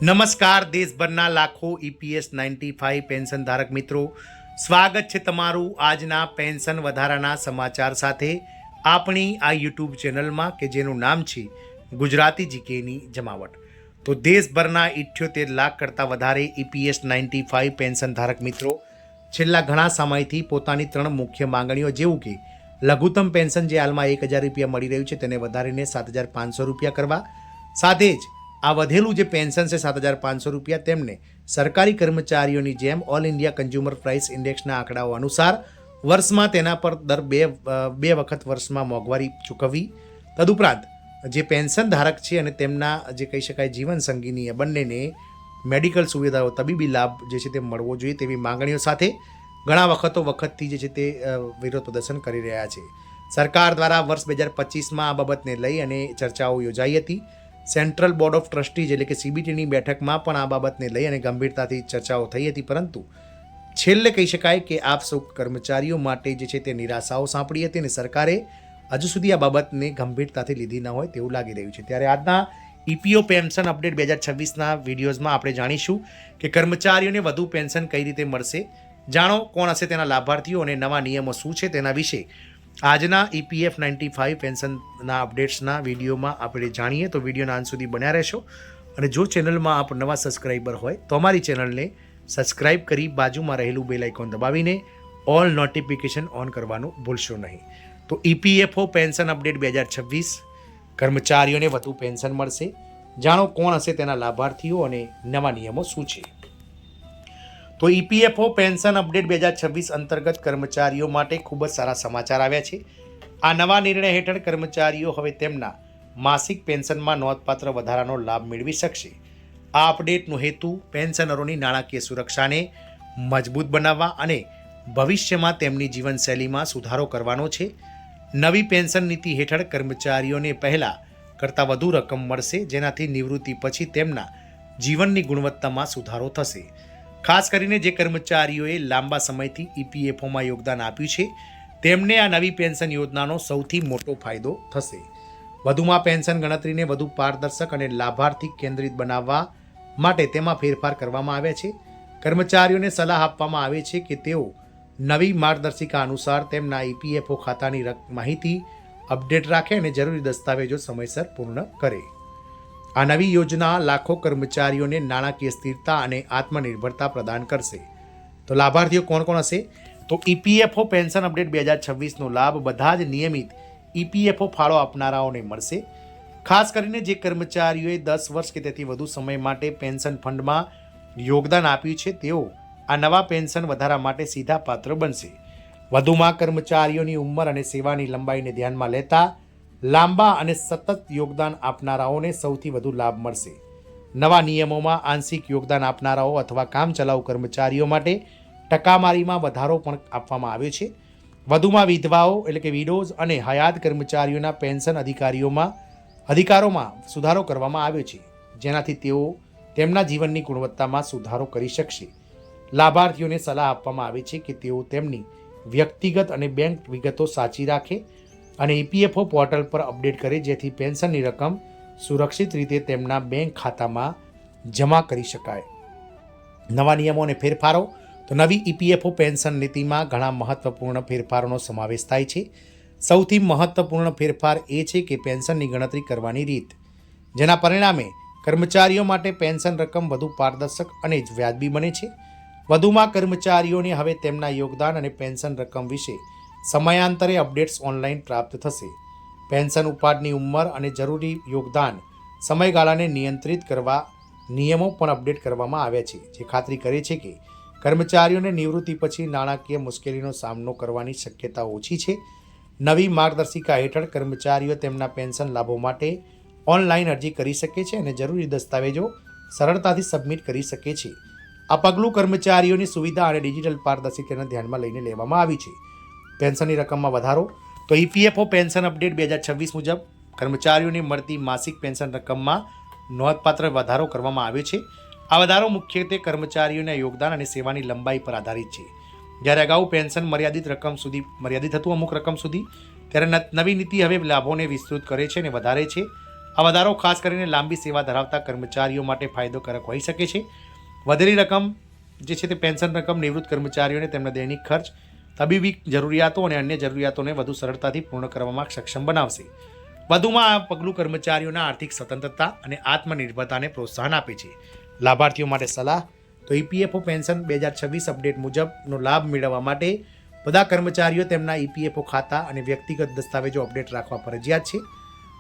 નમસ્કાર દેશભરના લાખો EPS 95 પેન્શન ધારક મિત્રો, સ્વાગત છે તમારું આજના પેન્શન વધારાના સમાચાર સાથે આપણી આ યુટ્યુબ ચેનલમાં કે જેનું નામ છે ગુજરાતી જીકેની જમાવટ. તો દેશભરના 78 લાખ કરતાં વધારે EPS 95 પેન્શન ધારક મિત્રો છેલ્લા ઘણા સમયથી પોતાની 3 મુખ્ય માંગણીઓ જેવું કે લઘુત્તમ પેન્શન જે હાલમાં 1000 રૂપિયા મળી રહ્યું છે તેને વધારીને 7500 રૂપિયા કરવા, સાથે જ આ વધેલું જે પેન્શન છે 7500 રૂપિયા તેમને સરકારી કર્મચારીઓની જેમ ઓલ ઇન્ડિયા કન્ઝ્યુમર પ્રાઇસ ઇન્ડેક્સના આંકડાઓ અનુસાર વર્ષમાં તેના પર દર બે વખત વર્ષમાં મોંઘવારી ચૂકવવી. તદુપરાંત જે પેન્શન ધારક છે અને તેમના જે કહી શકાય જીવન સંગીની બંનેને મેડિકલ સુવિધાઓ તબીબી લાભ જે છે તે મળવો જોઈએ તેવી માંગણીઓ સાથે ઘણા વખતથી જે છે તે વિરોધ પ્રદર્શન કરી રહ્યા છે. સરકાર દ્વારા વર્ષ 2025માં આ બાબતને લઈ અને ચર્ચાઓ યોજાઈ હતી. સેન્ટ્રલ બોર્ડ ઓફ ટ્રસ્ટીઝ એટલે કે CBTની બેઠકમાં પણ આ બાબતને લઈ અને ગંભીરતાથી ચર્ચાઓ થઈ હતી, પરંતુ છેલ્લે કહી શકાય કે આપ સૌ કર્મચારીઓ માટે જે છે તે નિરાશાઓ સાંપડી હતી અને સરકારે હજુ સુધી આ બાબતને ગંભીરતાથી લીધી ન હોય તેવું લાગી રહ્યું છે. ત્યારે આજના EPO પેન્શન અપડેટ 2026ના વિડીયોઝમાં આપણે જાણીશું કે કર્મચારીઓને વધુ પેન્શન કઈ રીતે મળશે, જાણો કોણ હશે તેના લાભાર્થીઓ અને નવા નિયમો શું છે તેના વિશે આજના EPF 95 પેન્શનના અપડેટ્સના વિડીયોમાં આપણે જાણીએ. તો વિડીયોના અંત સુધી બન્યા રહેશો અને જો ચેનલમાં આપ નવા સબસ્ક્રાઈબર હોય તો અમારી ચેનલને સબસ્ક્રાઈબ કરી બાજુમાં રહેલું બેલ આઇકોન દબાવીને ઓલ નોટિફિકેશન ઓન કરવાનું ભૂલશો નહીં. તો EPFO પેન્શન અપડેટ 2026 કર્મચારીઓને વધુ પેન્શન મળશે, જાણો કોણ હશે તેના લાભાર્થીઓ અને નવા નિયમો શું છે. તો EPFO પેન્શન અપડેટ 2026 અંતર્ગત કર્મચારીઓ માટે ખૂબ જ સારા સમાચાર આવ્યા છે. આ નવા નિર્ણય હેઠળ કર્મચારીઓ હવે તેમના માસિક પેન્શનમાં નોંધપાત્ર વધારાનો લાભ મેળવી શકશે. આ અપડેટનો હેતુ પેન્શનરોની નાણાકીય સુરક્ષાને મજબૂત બનાવવા અને ભવિષ્યમાં તેમની જીવનશૈલીમાં સુધારો કરવાનો છે. નવી પેન્શન નીતિ હેઠળ કર્મચારીઓને પહેલાં કરતાં વધુ રકમ મળશે, જેનાથી નિવૃત્તિ પછી તેમના જીવનની ગુણવત્તામાં સુધારો થશે. ખાસ કરીને જે કર્મચારીઓએ લાંબા સમયથી EPFOમાં યોગદાન આપ્યું છે તેમને આ નવી પેન્શન યોજનાનો સૌથી મોટો ફાયદો થશે. વધુમાં પેન્શન ગણતરીને વધુ પારદર્શક અને લાભાર્થી કેન્દ્રિત બનાવવા માટે તેમાં ફેરફાર કરવામાં આવ્યા છે. કર્મચારીઓને સલાહ આપવામાં આવે છે કે તેઓ નવી માર્ગદર્શિકા અનુસાર તેમના EPFO ખાતાની માહિતી અપડેટ રાખે અને જરૂરી દસ્તાવેજો સમયસર પૂર્ણ કરે. આ નવી યોજના લાખો કર્મચારીઓને નાણાકીય સ્થિરતા અને આત્મનિર્ભરતા પ્રદાન કરશે. તો લાભાર્થીઓ કોણ કોણ હશે? તો EPFO પેન્શન અપડેટ 2026નો લાભ બધા જ નિયમિત EPFO ફાળો આપનારાઓને મળશે. ખાસ કરીને જે કર્મચારીઓએ 10 વર્ષ કે તેથી વધુ સમય માટે પેન્શન ફંડમાં યોગદાન આપ્યું છે તેઓ આ નવા પેન્શન વધારા માટે સીધા પાત્ર બનશે. વધુમાં કર્મચારીઓની ઉંમર અને સેવાની લંબાઈને ધ્યાનમાં લેતા લાંબા અને સતત યોગદાન આપનારાઓને સૌથી વધુ લાભ મળશે. નવા નિયમોમાં આંશિક યોગદાન આપનારાઓ અથવા કામચલાઉ કર્મચારીઓ માટે ટકાવારીમાં વધારો પણ આપવામાં આવ્યો છે. વધુમાં વિધવાઓ એટલે કે વિડોઝ અને હયાત કર્મચારીઓના પેન્શન અધિકારોમાં સુધારો કરવામાં આવ્યો છે, જેનાથી તેઓ તેમના જીવનની ગુણવત્તામાં સુધારો કરી શકશે. લાભાર્થીઓને સલાહ આપવામાં આવે છે કે તેઓ તેમની વ્યક્તિગત અને બેંક વિગતો સાચી રાખે અને EPFO પોર્ટલ પર અપડેટ કરે, જેથી પેન્શનની રકમ સુરક્ષિત રીતે તેમના બેંક ખાતામાં જમા કરી શકાય. નવા નિયમો અને ફેરફારો. તો નવી EPFO પેન્શન નીતિમાં ઘણા મહત્વપૂર્ણ ફેરફારોનો સમાવેશ થાય છે. સૌથી મહત્વપૂર્ણ ફેરફાર એ છે કે પેન્શનની ગણતરી કરવાની રીત, જેના પરિણામે કર્મચારીઓ માટે પેન્શન રકમ વધુ પારદર્શક અને વ્યાજબી બને છે. વધુમાં કર્મચારીઓને હવે તેમના યોગદાન અને પેન્શન રકમ વિશે સમયાંતરે અપડેટ્સ ઓનલાઈન પ્રાપ્ત થશે. પેન્શન ઉપાડની ઉંમર અને જરૂરી યોગદાન સમયગાળાને નિયંત્રિત કરવા નિયમો પણ અપડેટ કરવામાં આવ્યા છે, જે ખાતરી કરે છે કે કર્મચારીઓને નિવૃત્તિ પછી નાણાકીય મુશ્કેલીનો સામનો કરવાની શક્યતા ઓછી છે. નવી માર્ગદર્શિકા હેઠળ કર્મચારીઓ તેમના પેન્શન લાભો માટે ઓનલાઈન અરજી કરી શકે છે અને જરૂરી દસ્તાવેજો સરળતાથી સબમિટ કરી શકે છે. આ પગલું કર્મચારીઓની સુવિધા અને ડિજિટલ પારદર્શિતાને ધ્યાનમાં લઈને લેવામાં આવી છે. પેન્શનની રકમમાં વધારો. તો EPFO પેન્શન અપડેટ 2026 મુજબ કર્મચારીઓને મળતી માસિક પેન્શન રકમમાં નોંધપાત્ર વધારો કરવામાં આવ્યો છે. આ વધારો મુખ્યત્વે કર્મચારીઓના યોગદાન અને સેવાની લંબાઈ પર આધારિત છે. જ્યારે અગાઉ પેન્શન મર્યાદિત હતું અમુક રકમ સુધી, ત્યારે નવી નીતિ હવે લાભોને વિસ્તૃત કરે છે અને વધારે છે. આ વધારો ખાસ કરીને લાંબી સેવા ધરાવતા કર્મચારીઓ માટે ફાયદોકારક હોઈ શકે છે. વધેલી રકમ જે છે તે પેન્શન રકમ નિવૃત્ત કર્મચારીઓને તેમના દૈનિક ખર્ચ, તબીબી જરૂરિયાતો અને અન્ય જરૂરિયાતોને વધુ સરળતાથી પૂર્ણ કરવામાં સક્ષમ બનાવશે. વધુમાં આ પગલું કર્મચારીઓના આર્થિક સ્વતંત્રતા અને આત્મનિર્ભરતાને પ્રોત્સાહન આપે છે. લાભાર્થીઓ માટે સલાહ તો EPFO પેન્શન 2026 અપડેટ મુજબનો લાભ મેળવવા માટે બધા કર્મચારીઓ તેમના EPFO ખાતા અને વ્યક્તિગત દસ્તાવેજો અપડેટ રાખવા ફરજિયાત છે.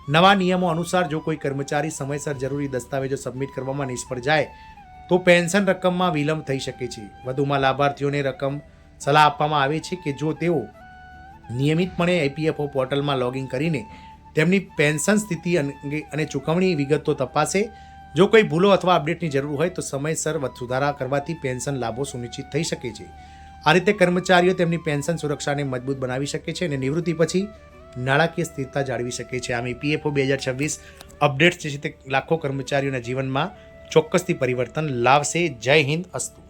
નવા નિયમો અનુસાર જો કોઈ કર્મચારી સમયસર જરૂરી દસ્તાવેજો સબમિટ કરવામાં નિષ્ફળ જાય તો પેન્શન રકમમાં વિલંબ થઈ શકે છે. વધુમાં લાભાર્થીઓને રકમ સલાહ આપવામાં આવે છે કે જો તેઓ નિયમિતપણે EPFO પોર્ટલમાં લોગિન કરીને તેમની પેન્શન સ્થિતિ અને ચૂકવણી વિગતો તપાસે. જો કોઈ ભૂલો અથવા અપડેટની જરૂર હોય તો સમયસર સુધારા કરવાથી પેન્શન લાભો સુનિશ્ચિત થઈ શકે છે. આ રીતે કર્મચારીઓ તેમની પેન્શન સુરક્ષાને મજબૂત બનાવી શકે છે અને નિવૃત્તિ પછી નાણાકીય સ્થિરતા જાળવી શકે છે. આમ EPFO 2026 અપડેટ્સ જે છે તે લાખો કર્મચારીઓના જીવનમાં ચોક્કસથી પરિવર્તન લાવશે. જય હિન્દ, અસ્તુ.